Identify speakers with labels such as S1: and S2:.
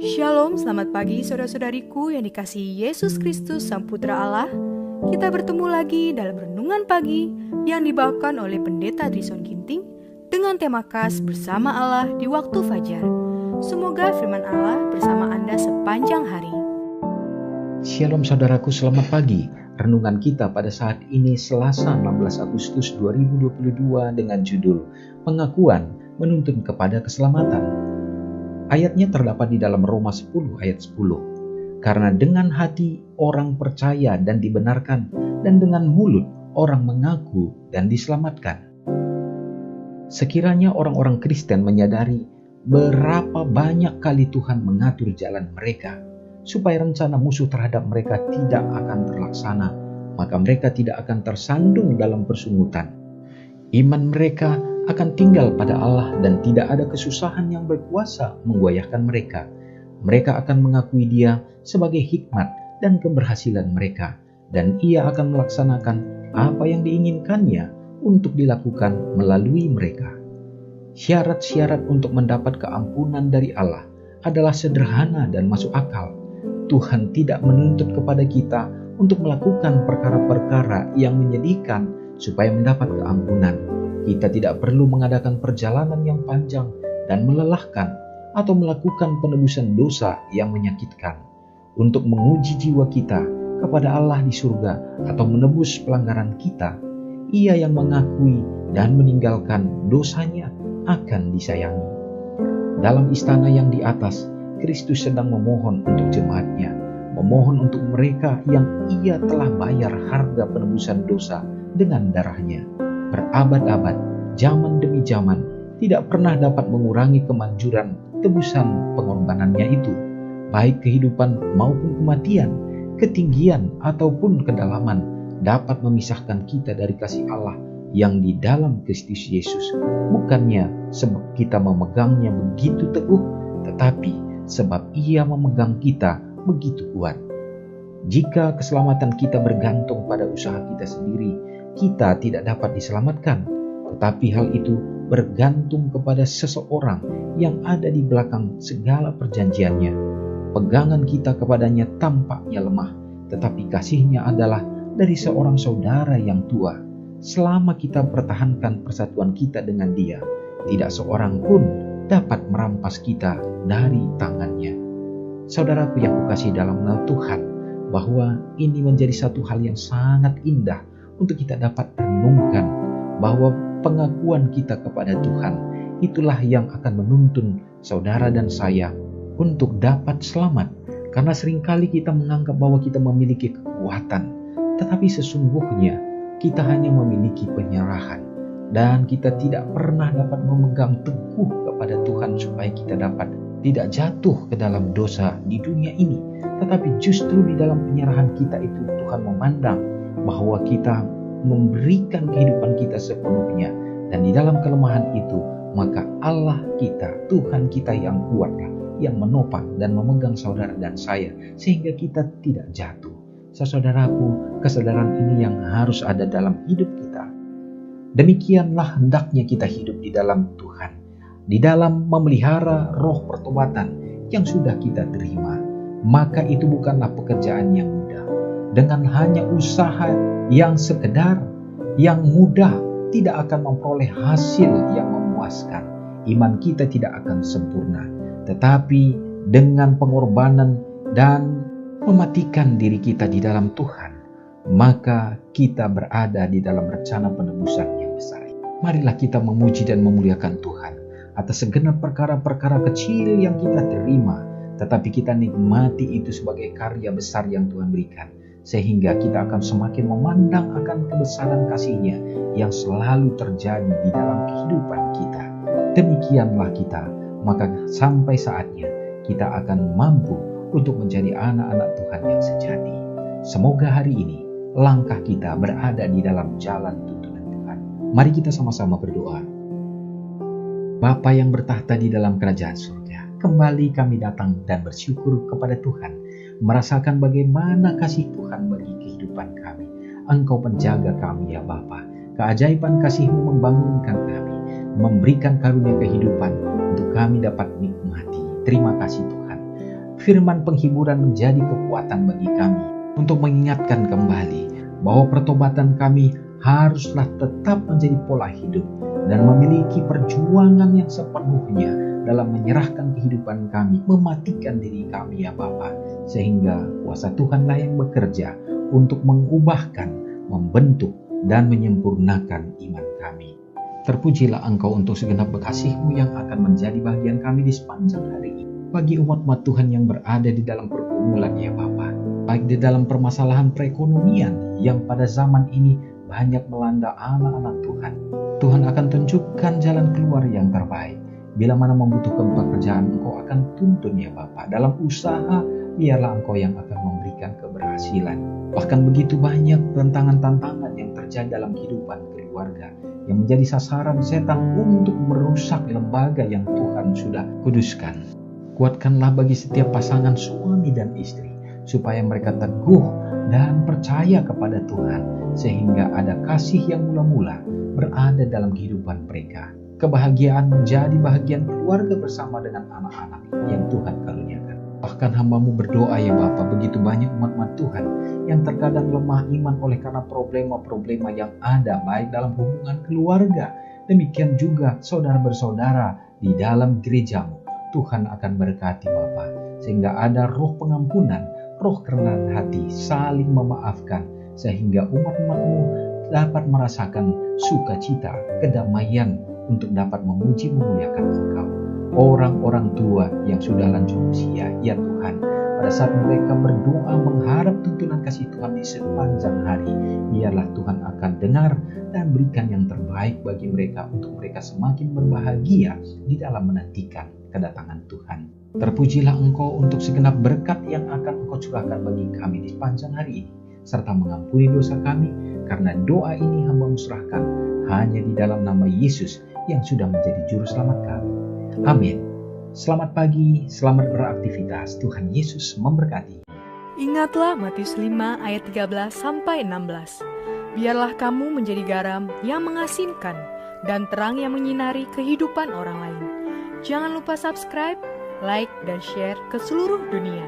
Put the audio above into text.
S1: Shalom, selamat pagi saudara-saudariku yang dikasihi Yesus Kristus Sang Putra Allah. Kita bertemu lagi dalam Renungan Pagi yang dibawakan oleh Pendeta Drison Ginting dengan tema khas Bersama Allah di Waktu Fajar. Semoga firman Allah bersama Anda sepanjang hari.
S2: Shalom saudaraku, selamat pagi. Renungan kita pada saat ini Selasa 16 Agustus 2022 dengan judul Pengakuan Menuntun kepada Keselamatan. Ayatnya terdapat di dalam Roma 10 ayat 10. Karena dengan hati orang percaya dan dibenarkan, dan dengan mulut orang mengaku dan diselamatkan. Sekiranya orang-orang Kristen menyadari berapa banyak kali Tuhan mengatur jalan mereka, supaya rencana musuh terhadap mereka tidak akan terlaksana, maka mereka tidak akan tersandung dalam persungutan. Iman mereka akan tinggal pada Allah dan tidak ada kesusahan yang berkuasa menggoyahkan mereka. Mereka akan mengakui Dia sebagai hikmat dan keberhasilan mereka, dan Ia akan melaksanakan apa yang diinginkannya untuk dilakukan melalui mereka. Syarat-syarat untuk mendapat keampunan dari Allah adalah sederhana dan masuk akal. Tuhan tidak menuntut kepada kita untuk melakukan perkara-perkara yang menyedihkan supaya mendapat keampunan. Kita tidak perlu mengadakan perjalanan yang panjang dan melelahkan atau melakukan penebusan dosa yang menyakitkan untuk menguji jiwa kita kepada Allah di surga atau menebus pelanggaran kita. Ia yang mengakui dan meninggalkan dosanya akan disayangi. Dalam istana yang di atas, Kristus sedang memohon untuk jemaatnya, memohon untuk mereka yang Ia telah bayar harga penebusan dosa dengan darahnya. Berabad-abad, zaman demi zaman, tidak pernah dapat mengurangi kemanjuran tebusan pengorbanannya itu, baik kehidupan maupun kematian, ketinggian ataupun kedalaman, dapat memisahkan kita dari kasih Allah yang di dalam Kristus Yesus. Bukannya sebab kita memegangnya begitu teguh, tetapi sebab Ia memegang kita begitu kuat. Jika keselamatan kita bergantung pada usaha kita sendiri, kita tidak dapat diselamatkan, tetapi hal itu bergantung kepada seseorang yang ada di belakang segala perjanjiannya. Pegangan kita kepadanya tampaknya lemah, tetapi kasihnya adalah dari seorang saudara yang tua. Selama kita pertahankan persatuan kita dengan Dia, tidak seorang pun dapat merampas kita dari tangannya. Saudaraku yang kukasihi dalam nama Tuhan, bahwa ini menjadi satu hal yang sangat indah untuk kita dapat renungkan, bahwa pengakuan kita kepada Tuhan itulah yang akan menuntun saudara dan saya untuk dapat selamat. Karena seringkali kita menganggap bahwa kita memiliki kekuatan, tetapi sesungguhnya kita hanya memiliki penyerahan, dan kita tidak pernah dapat memegang teguh kepada Tuhan supaya kita dapat tidak jatuh ke dalam dosa di dunia ini. Tetapi justru di dalam penyerahan kita itu Tuhan memandang bahwa kita memberikan kehidupan kita sepenuhnya, dan di dalam kelemahan itu maka Allah kita, Tuhan kita yang kuatlah yang menopang dan memegang saudara dan saya sehingga kita tidak jatuh. Saudaraku, kesadaran ini yang harus ada dalam hidup kita. Demikianlah hendaknya kita hidup di dalam Tuhan, di dalam memelihara roh pertobatan yang sudah kita terima. Maka itu bukanlah pekerjaan yang mudah. Dengan hanya usaha yang sekedar, yang mudah, tidak akan memperoleh hasil yang memuaskan. Iman kita tidak akan sempurna. Tetapi dengan pengorbanan dan mematikan diri kita di dalam Tuhan, maka kita berada di dalam rencana penebusan yang besar. Marilah kita memuji dan memuliakan Tuhan atas segenap perkara-perkara kecil yang kita terima, tetapi kita nikmati itu sebagai karya besar yang Tuhan berikan, sehingga kita akan semakin memandang akan kebesaran kasih-Nya yang selalu terjadi di dalam kehidupan kita. Demikianlah kita, maka sampai saatnya kita akan mampu untuk menjadi anak-anak Tuhan yang sejati. Semoga hari ini langkah kita berada di dalam jalan tuntunan Tuhan. Mari kita sama-sama berdoa. Bapa yang bertahta di dalam kerajaan surga, kembali kami datang dan bersyukur kepada Tuhan, merasakan bagaimana kasih Tuhan bagi kehidupan kami. Engkau penjaga kami ya Bapa. Keajaiban kasih-Mu membangunkan kami, memberikan karunia kehidupan untuk kami dapat nikmati. Terima kasih Tuhan. firman penghiburan menjadi kekuatan bagi kami untuk mengingatkan kembali bahwa pertobatan kami haruslah tetap menjadi pola hidup dan memiliki perjuangan yang sepenuhnya dalam menyerahkan kehidupan kami, mematikan diri kami ya Bapa, sehingga kuasa Tuhanlah yang bekerja untuk mengubahkan, membentuk, dan menyempurnakan iman kami. Terpujilah Engkau untuk segenap bekasih-Mu yang akan menjadi bagian kami di sepanjang hari ini. Bagi umat-umat Tuhan yang berada di dalam pergumulan ya Bapa, baik di dalam permasalahan perekonomian yang pada zaman ini banyak melanda anak-anak Tuhan. Tuhan akan tunjukkan jalan keluar yang terbaik. Bila mana membutuhkan pekerjaan, Engkau akan tuntun ya Bapa. Dalam usaha, biarlah Engkau yang akan memberikan keberhasilan. Bahkan begitu banyak tantangan-tantangan yang terjadi dalam kehidupan keluarga yang menjadi sasaran setan untuk merusak lembaga yang Tuhan sudah kuduskan. Kuatkanlah bagi setiap pasangan suami dan istri, supaya mereka teguh dan percaya kepada Tuhan, sehingga ada kasih yang mula-mula berada dalam kehidupan mereka. Kebahagiaan menjadi bahagian keluarga bersama dengan anak-anak yang Tuhan karuniakan. Bahkan hamba-Mu berdoa ya Bapa, begitu banyak umat-umat Tuhan yang terkadang lemah iman oleh karena problema-problema yang ada baik dalam hubungan keluarga. Demikian juga saudara bersaudara di dalam gereja-Mu. Tuhan akan berkati Bapa, sehingga ada roh pengampunan, roh kerendahan hati, saling memaafkan, sehingga umat-umat-Mu dapat merasakan sukacita, kedamaian untuk dapat memuji memuliakan Engkau. Orang-orang tua yang sudah lanjut usia, ya Tuhan, pada saat mereka berdoa mengharap tuntunan kasih Tuhan di sepanjang hari, biarlah Tuhan akan dengar dan berikan yang terbaik bagi mereka untuk mereka semakin berbahagia di dalam menantikan kedatangan Tuhan. Terpujilah Engkau untuk segenap berkat yang akan Engkau curahkan bagi kami di sepanjang hari ini, serta mengampuni dosa kami, karena doa ini hamba-Mu serahkan hanya di dalam nama Yesus yang sudah menjadi juru selamat kami. Amin. Selamat pagi, selamat beraktivitas. Tuhan Yesus memberkati.
S1: Ingatlah Matius 5 ayat 13-16. Biarlah kamu menjadi garam yang mengasinkan dan terang yang menyinari kehidupan orang lain. Jangan lupa subscribe, like, dan share ke seluruh dunia.